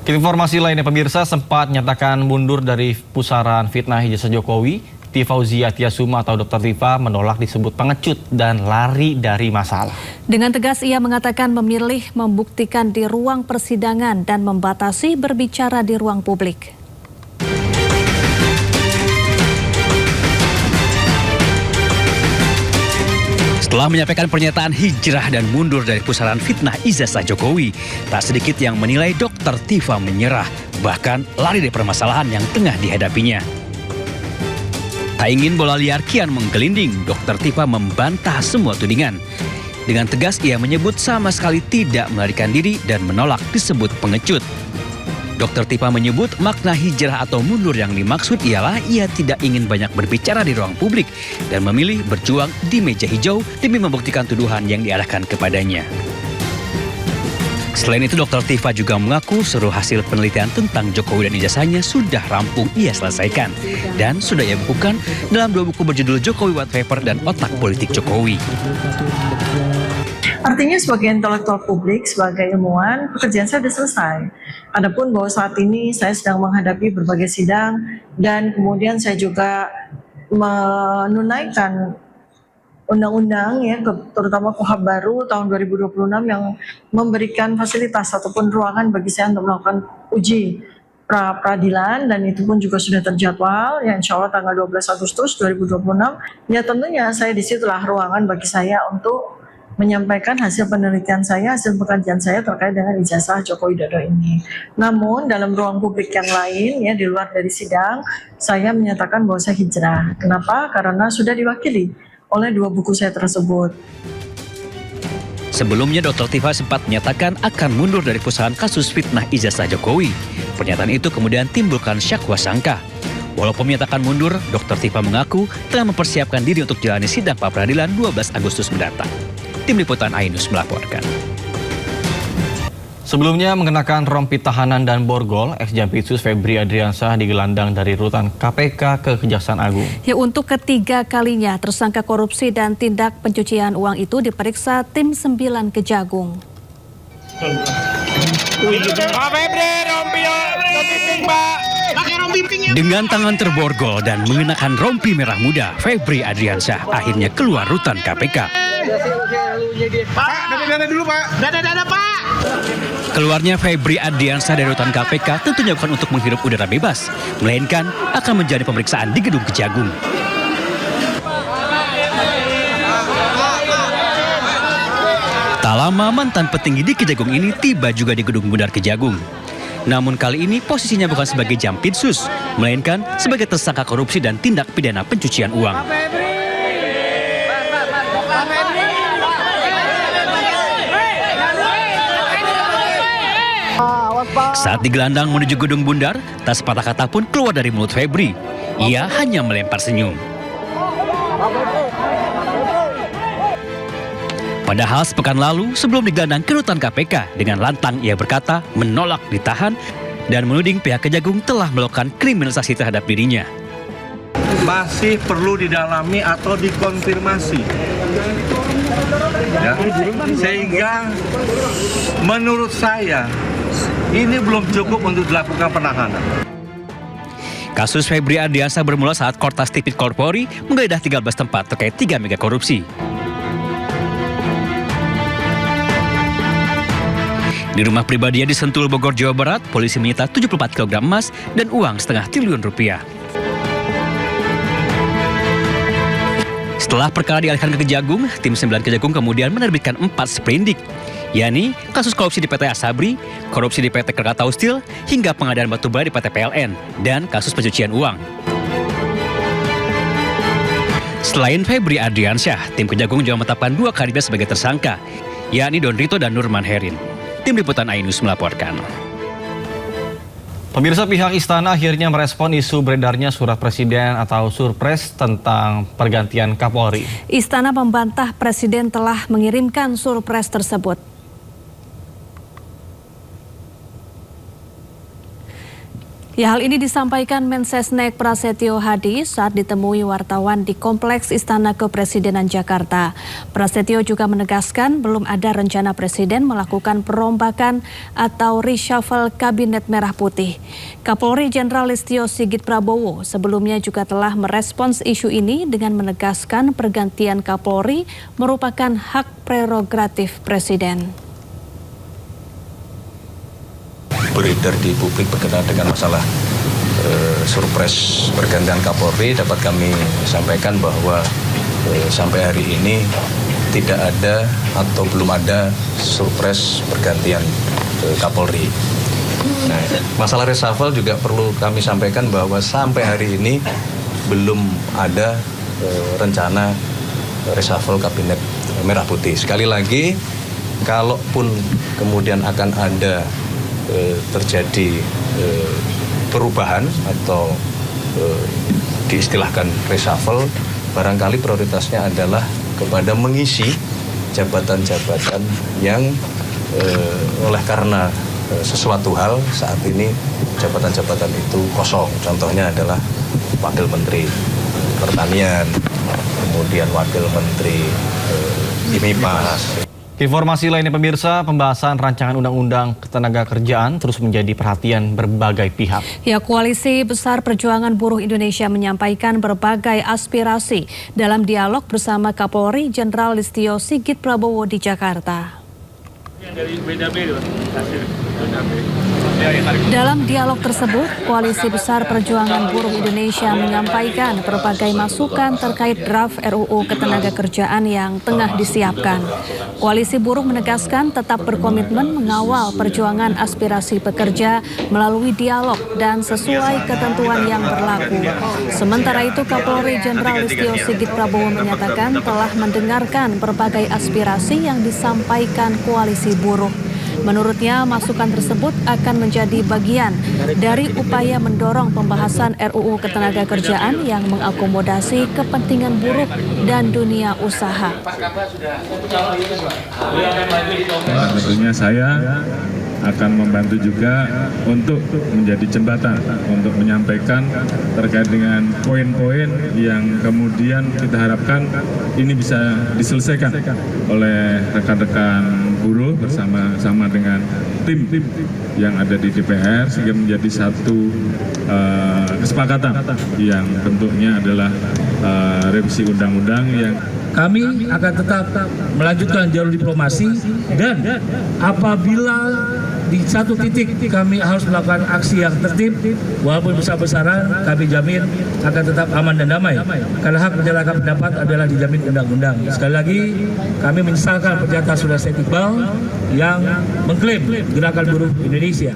Informasi lainnya, pemirsa sempat nyatakan mundur dari pusaran fitnah ijazah Jokowi. Fauzia Tiasuma atau Dr. Tifa menolak disebut pengecut dan lari dari masalah. Dengan tegas ia mengatakan memilih membuktikan di ruang persidangan dan membatasi berbicara di ruang publik. Setelah menyampaikan pernyataan hijrah dan mundur dari pusaran fitnah ijazah Jokowi, tak sedikit yang menilai Dr. Tifa menyerah, bahkan lari dari permasalahan yang tengah dihadapinya. Tak ingin bola liar kian menggelinding, Dr. Tifa membantah semua tudingan. Dengan tegas ia menyebut sama sekali tidak melarikan diri dan menolak disebut pengecut. Dr. Tifa menyebut makna hijrah atau mundur yang dimaksud ialah ia tidak ingin banyak berbicara di ruang publik dan memilih berjuang di meja hijau demi membuktikan tuduhan yang diarahkan kepadanya. Selain itu, Dr. Tifa juga mengaku seluruh hasil penelitian tentang Jokowi dan ijazahnya sudah rampung ia selesaikan dan sudah ia bukukan dalam 2 buku berjudul Jokowi White Paper dan Otak Politik Jokowi. Artinya sebagai intelektual publik, sebagai ilmuwan, pekerjaan saya sudah selesai. Adapun bahwa saat ini saya sedang menghadapi berbagai sidang dan kemudian saya juga menunaikan undang-undang ya, terutama KUHP baru tahun 2026 yang memberikan fasilitas ataupun ruangan bagi saya untuk melakukan uji pra-peradilan, dan itu pun juga sudah terjadwal ya, insya Allah tanggal 12 Agustus 2026. Ya tentunya saya disitulah ruangan bagi saya untuk menyampaikan hasil penelitian saya, hasil pekerjaan saya terkait dengan ijazah Joko Widodo ini. Namun dalam ruang publik yang lain ya, di luar dari sidang, saya menyatakan bahwa saya hijrah. Kenapa? Karena sudah diwakili oleh 2 buku saya tersebut. Sebelumnya, Dr. Tifa sempat menyatakan akan mundur dari pusaran kasus fitnah ijazah Jokowi. Pernyataan itu kemudian timbulkan syakwa sangka. Walaupun menyatakan mundur, Dr. Tifa mengaku telah mempersiapkan diri untuk jalani sidang pra-peradilan 12 Agustus mendatang. Tim Liputan Ainus melaporkan. Sebelumnya mengenakan rompi tahanan dan borgol, ex-Jampitsus Febri Adriansyah digelandang dari rutan KPK ke Kejaksaan Agung. Ya, untuk ketiga kalinya tersangka korupsi dan tindak pencucian uang itu diperiksa tim 9 Kejagung. Dengan tangan terborgol dan mengenakan rompi merah muda, Febri Adriansyah akhirnya keluar rutan KPK. Pak, dada dulu Pak. Dada Pak. Keluarnya Febri Adriansyah dari rutan KPK tentunya bukan untuk menghirup udara bebas, melainkan akan menjalani pemeriksaan di gedung Kejagung. Tak lama mantan petinggi di Kejagung ini tiba juga di gedung Bundar Kejagung. Namun kali ini posisinya bukan sebagai Jampitsus, melainkan sebagai tersangka korupsi dan tindak pidana pencucian uang. Saat digelandang menuju gedung Bundar, tak sepatah kata pun keluar dari mulut Febri. Ia hanya melempar senyum. Padahal sepekan lalu sebelum digelandang ke rutan KPK, dengan lantang ia berkata menolak ditahan dan menuding pihak Kejagung telah melakukan kriminalisasi terhadap dirinya. Masih perlu didalami atau dikonfirmasi. Ya, sehingga menurut saya ini belum cukup untuk dilakukan penahanan. Kasus Febri Adriansyah bermula saat Kortas Tipit Korpori menggeledah 13 tempat terkait 3 mega korupsi. Di rumah pribadinya di Sentul, Bogor, Jawa Barat, polisi menyita 74 kg emas dan uang setengah triliun rupiah. Setelah perkara dialihkan ke Kejagung, tim 9 Kejagung kemudian menerbitkan 4 sprindik, yakni kasus korupsi di PT Asabri, korupsi di PT Krakatau Steel, hingga pengadaan batubara di PT PLN, dan kasus pencucian uang. Selain Febri Adriansyah, tim Kejagung juga menetapkan 2 kandidat sebagai tersangka, yakni Don Rito dan Nurman Herin. Tim Liputan Ainus melaporkan. Pemirsa, pihak istana akhirnya merespon isu beredarnya surat presiden atau surpres tentang pergantian Kapolri. Istana membantah presiden telah mengirimkan surpres tersebut. Ya, hal ini disampaikan Mensesnek Prasetyo Hadi saat ditemui wartawan di Kompleks Istana Kepresidenan Jakarta. Prasetyo juga menegaskan belum ada rencana Presiden melakukan perombakan atau reshuffle Kabinet Merah Putih. Kapolri Jenderal Listio Sigit Prabowo sebelumnya juga telah merespons isu ini dengan menegaskan pergantian Kapolri merupakan hak prerogatif Presiden. Beredar di publik berkenaan dengan masalah surprise pergantian Kapolri, dapat kami sampaikan bahwa sampai hari ini tidak ada atau belum ada surprise pergantian Kapolri. Nah, masalah reshuffle juga perlu kami sampaikan bahwa sampai hari ini belum ada rencana reshuffle Kabinet Merah Putih. Sekali lagi, kalaupun kemudian akan ada terjadi perubahan atau diistilahkan reshuffle, barangkali prioritasnya adalah kepada mengisi jabatan-jabatan yang oleh karena sesuatu hal saat ini jabatan-jabatan itu kosong. Contohnya adalah Wakil Menteri Pertanian, kemudian Wakil Menteri IMIPAS. Informasi lainnya pemirsa, pembahasan rancangan undang-undang ketenagakerjaan terus menjadi perhatian berbagai pihak. Ya, Koalisi Besar Perjuangan Buruh Indonesia menyampaikan berbagai aspirasi dalam dialog bersama Kapolri Jenderal Listio Sigit Prabowo di Jakarta. Dalam dialog tersebut, Koalisi Besar Perjuangan Buruh Indonesia menyampaikan berbagai masukan terkait draft RUU Ketenagakerjaan yang tengah disiapkan. Koalisi Buruh menegaskan tetap berkomitmen mengawal perjuangan aspirasi pekerja melalui dialog dan sesuai ketentuan yang berlaku. Sementara itu, Kapolri Jenderal Listio Sigit Prabowo menyatakan telah mendengarkan berbagai aspirasi yang disampaikan Koalisi Buruh. Menurutnya, masukan tersebut akan menjadi bagian dari upaya mendorong pembahasan RUU Ketenagakerjaan yang mengakomodasi kepentingan buruh dan dunia usaha. Tentunya saya akan membantu juga untuk menjadi jembatan untuk menyampaikan terkait dengan poin-poin yang kemudian kita harapkan ini bisa diselesaikan oleh rekan-rekan buruh bersama-sama dengan tim yang ada di DPR sehingga menjadi satu kesepakatan yang bentuknya adalah revisi undang-undang yang kami akan tetap melanjutkan jalur diplomasi dan apabila di satu titik kami harus melakukan aksi yang tertib walaupun besar-besaran, kami jamin akan tetap aman dan damai karena hak menyatakan pendapat adalah dijamin undang-undang. Sekali lagi kami menyesalkan pernyataan Saudara Said Iqbal yang mengklaim Gerakan Buruh Indonesia.